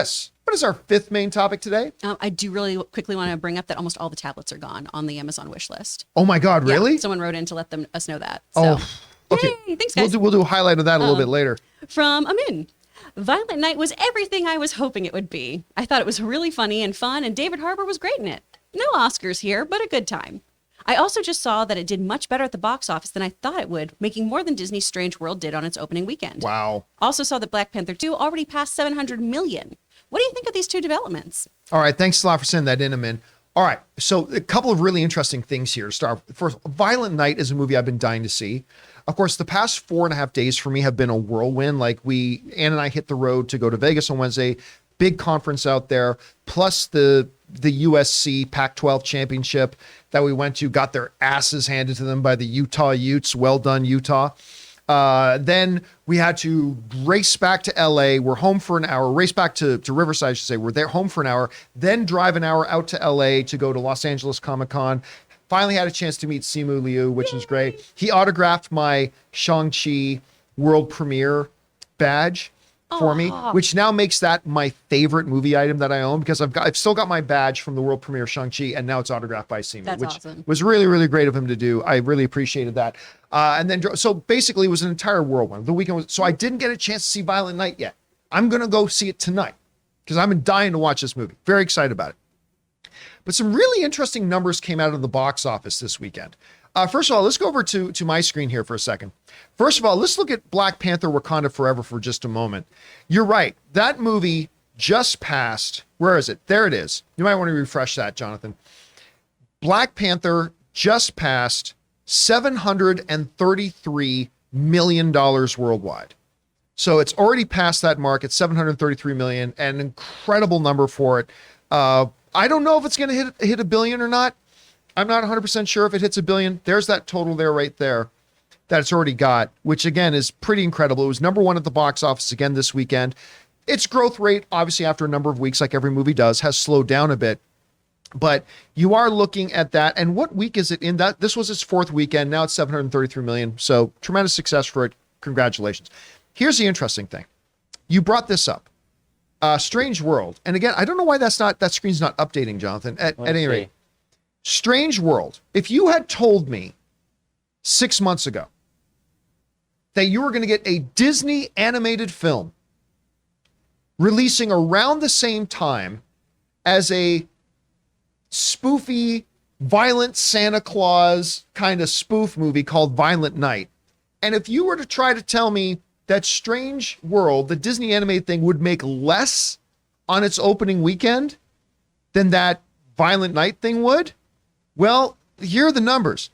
Chris, what is our fifth main topic today? I do really quickly want to bring up that almost all the tablets are gone on the Amazon wish list. Oh my God, really? Yeah, someone wrote in to let us know that. So. Oh, okay. Yay, thanks, guys. We'll do a highlight of that a little bit later. From Amin. Violent Night was everything I was hoping it would be. I thought it was really funny and fun, and David Harbour was great in it. No Oscars here, but a good time. I also just saw that it did much better at the box office than I thought it would, making more than Disney's Strange World did on its opening weekend. Wow. Also saw that Black Panther 2 already passed 700 million. What do you think of these two developments? All right. Thanks a lot for sending that in, Amin. All right. So a couple of really interesting things here to start. First, Violent Night is a movie I've been dying to see. Of course, the past 4.5 days for me have been a whirlwind. Like Ann and I hit the road to go to Vegas on Wednesday, big conference out there, plus the USC Pac-12 championship that we went to, got their asses handed to them by the Utah Utes. Well done, Utah. Then we had to race back to LA. We're home for an hour, race back to Riverside, I should say. We're there home for an hour, then drive an hour out to LA to go to Los Angeles Comic-Con. Finally had a chance to meet Simu Liu, which was great. He autographed my Shang-Chi world premiere badge for me, which now makes that my favorite movie item that I own, because I've still got my badge from the world premiere of Shang-Chi, and now it's autographed by Simu, That's which awesome. was really, really great of him to do. I really appreciated that. And then, so basically it was an entire whirlwind. The weekend was, so I didn't get a chance to see Violent Night yet. I'm going to go see it tonight because I've been dying to watch this movie. Very excited about it. But some really interesting numbers came out of the box office this weekend. First of all, let's go over to my screen here for a second. First of all, let's look at Black Panther Wakanda Forever for just a moment. You're right. That movie just passed. Where is it? There it is. You might want to refresh that, Jonathan. Black Panther just passed $733 million worldwide. So it's already passed that mark at $733 million, an incredible number for it. I don't know if it's going to hit $1 billion or not. I'm not 100% sure if it hits $1 billion. There's that total there right there that it's already got, which again is pretty incredible. It was number one at the box office again this weekend. Its growth rate, obviously after a number of weeks, like every movie does, has slowed down a bit. But you are looking at that. And what week is it in? That this was its fourth weekend. Now it's 733 million. So tremendous success for it. Congratulations. Here's the interesting thing. You brought this up. Strange World. And again, I don't know why that screen's not updating, Jonathan. At any rate, Strange World. If you had told me 6 months ago that you were going to get a Disney animated film releasing around the same time as a spoofy, violent Santa Claus kind of spoof movie called Violent Night, and if you were to try to tell me that Strange World, the Disney animated thing, would make less on its opening weekend than that Violent Night thing would, well, here are the numbers.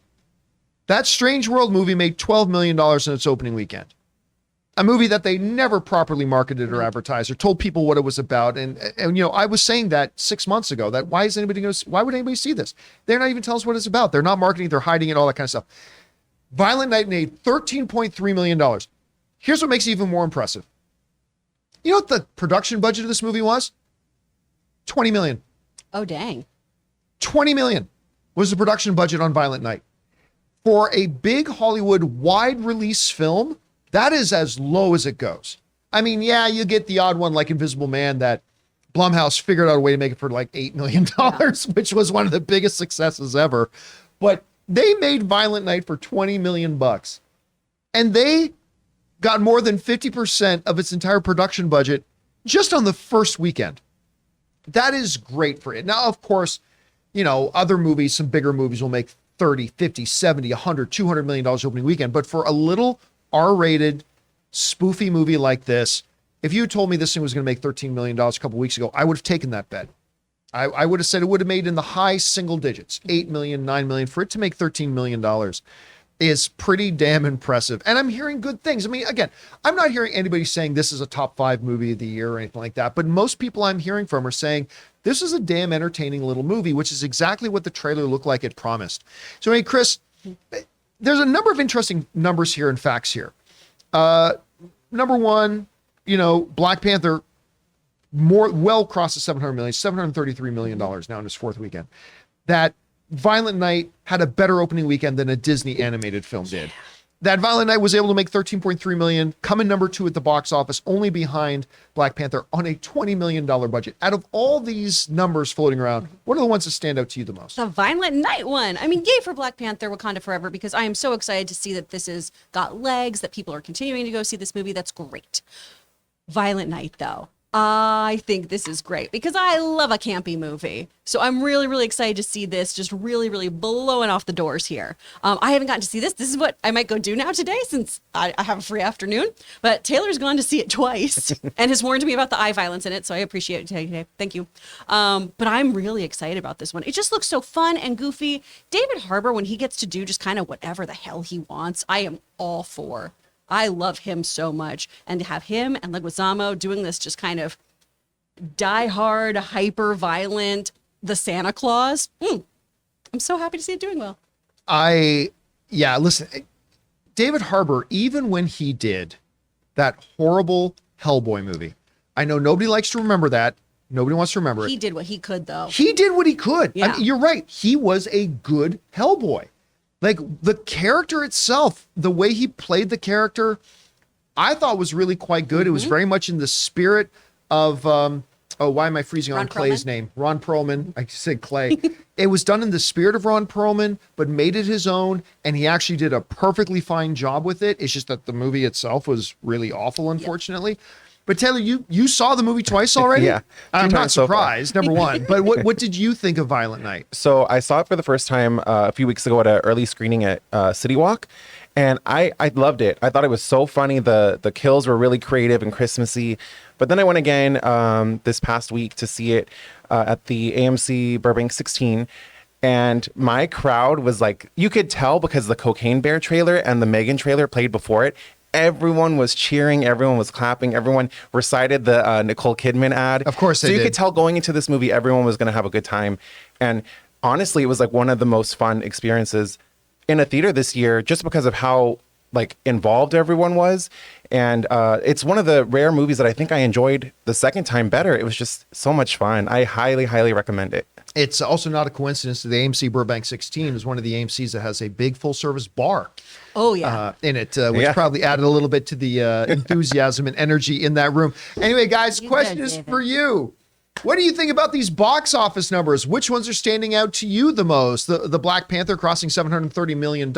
That Strange World movie made $12 million in its opening weekend. A movie that they never properly marketed or advertised or told people what it was about. And you know, I was saying that 6 months ago, that why would anybody see this? They're not even telling us what it's about. They're not marketing, they're hiding it, all that kind of stuff. Violent Night made $13.3 million. Here's what makes it even more impressive. You know what the production budget of this movie was? $20 million. Oh, dang. $20 million was the production budget on Violent Night. For a big Hollywood wide release film, that is as low as it goes. I mean, yeah, you get the odd one like Invisible Man that Blumhouse figured out a way to make it for like $8 million, which was one of the biggest successes ever. But they made Violent Night for $20 million. And they got more than 50% of its entire production budget just on the first weekend. That is great for it. Now, of course, you know, other movies, some bigger movies will make 30, 50, 70, 100, $200 million opening weekend. But for a little R-rated spoofy movie like this, if you told me this thing was going to make $13 million a couple weeks ago, I would have taken that bet. I would have said it would have made in the high single digits, 8 million, 9 million. For it to make $13 million is pretty damn impressive. And I'm hearing good things. I mean, again, I'm not hearing anybody saying this is a top 5 movie of the year or anything like that, but most people I'm hearing from are saying this is a damn entertaining little movie, which is exactly what the trailer looked like it promised. So, hey, Chris, there's a number of interesting numbers here and facts here. Number one, you know, Black Panther well crosses 700 million, $733 million now in its fourth weekend. That Violent Night had a better opening weekend than a Disney animated film did. that Violent Night was able to make 13.3 million, come in number 2 at the box office, only behind Black Panther on a $20 million budget. Out of all these numbers floating around, what are the ones that stand out to you the most? The Violent Night one. I mean, yay for Black Panther, Wakanda Forever, because I am so excited to see that this has got legs, that people are continuing to go see this movie. That's great. Violent Night, though. I think this is great because I love a campy movie. So I'm really, really excited to see this just really, really blowing off the doors here. I haven't gotten to see this. This is what I might go do now today since I have a free afternoon. But Taylor's gone to see it twice and has warned me about the eye violence in it. So I appreciate it today. Thank you. But I'm really excited about this one. It just looks so fun and goofy. David Harbour, when he gets to do just kind of whatever the hell he wants, I am all for. I love him so much. And to have him and Leguizamo doing this just kind of die-hard, hyper-violent, the Santa Claus, I'm so happy to see it doing well. Listen, David Harbour, even when he did that horrible Hellboy movie, I know nobody likes to remember that. Nobody wants to remember it. He did what he could, though. He did what he could. Yeah. I mean, you're right. He was a good Hellboy. Like, the character itself, the way he played the character, I thought was really quite good. It was very much in the spirit of, why am I freezing on Clay's name? Ron Perlman. I said Clay. It was done in the spirit of Ron Perlman, but made it his own, and he actually did a perfectly fine job with it. It's just that the movie itself was really awful, unfortunately. Yep. But Taylor, you saw the movie twice already? Yeah. I'm not surprised, number one. But what did you think of Violent Night? So I saw it for the first time a few weeks ago at an early screening at City Walk, and I loved it. I thought it was so funny. The kills were really creative and Christmassy. But then I went again this past week to see it at the AMC Burbank 16. And my crowd was like, you could tell because the Cocaine Bear trailer and the Megan trailer played before it. Everyone was cheering, everyone was clapping, everyone recited the Nicole Kidman ad. Of course they did. So you could tell going into this movie, everyone was going to have a good time. And honestly, it was like one of the most fun experiences in a theater this year just because of how like involved everyone was. And it's one of the rare movies that I think I enjoyed the second time better. It was just so much fun. I highly, highly recommend it. It's also not a coincidence that the AMC Burbank 16 is one of the AMCs that has a big full-service bar. Oh, yeah. In it, which probably added a little bit to the enthusiasm and energy in that room. Anyway, guys, question is for you. What do you think about these box office numbers? Which ones are standing out to you the most? The Black Panther crossing $730 million.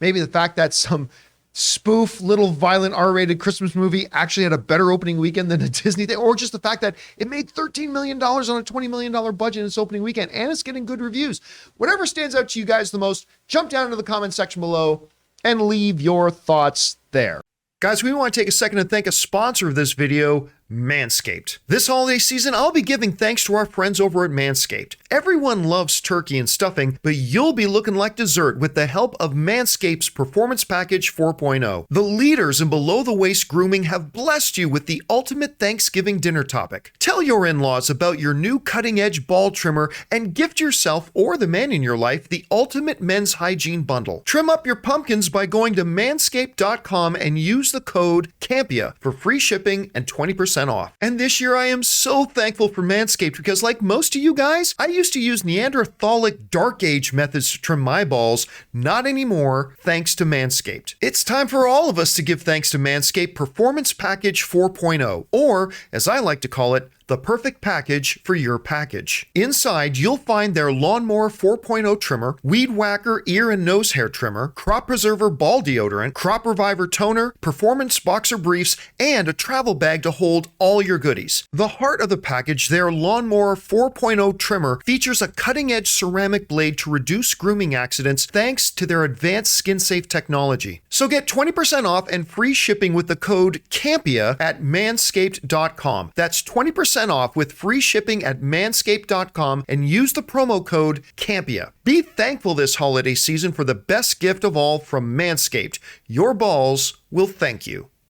Maybe the fact that some spoof little violent R-rated Christmas movie actually had a better opening weekend than a Disney thing, or just the fact that it made $13 million on a $20 million budget in its opening weekend and it's getting good reviews. Whatever stands out to you guys the most, jump down into the comment section below and leave your thoughts there. Guys, we want to take a second to thank a sponsor of this video, MANSCAPED. This holiday season, I'll be giving thanks to our friends over at MANSCAPED. Everyone loves turkey and stuffing, but you'll be looking like dessert with the help of MANSCAPED's Performance Package 4.0. The leaders in below-the-waist grooming have blessed you with the ultimate Thanksgiving dinner topic. Tell your in-laws about your new cutting-edge ball trimmer and gift yourself or the man in your life the ultimate men's hygiene bundle. Trim up your pumpkins by going to manscaped.com and use the code CAMPEA for free shipping and 20% off. And this year I am so thankful for Manscaped because like most of you guys, I used to use Neanderthalic dark age methods to trim my balls. Not anymore, thanks to Manscaped. It's time for all of us to give thanks to Manscaped Performance Package 4.0, or as I like to call it, the perfect package for your package. Inside, you'll find their Lawnmower 4.0 trimmer, Weed Whacker ear and nose hair trimmer, Crop Preserver ball deodorant, Crop Reviver toner, Performance boxer briefs, and a travel bag to hold all your goodies. The heart of the package, their Lawnmower 4.0 trimmer, features a cutting-edge ceramic blade to reduce grooming accidents thanks to their advanced skin-safe technology. So get 20% off and free shipping with the code CAMPEA at manscaped.com. That's 20% off with free shipping at manscaped.com and use the promo code CAMPEA. Be thankful this holiday season for the best gift of all from Manscaped. Your balls will thank you.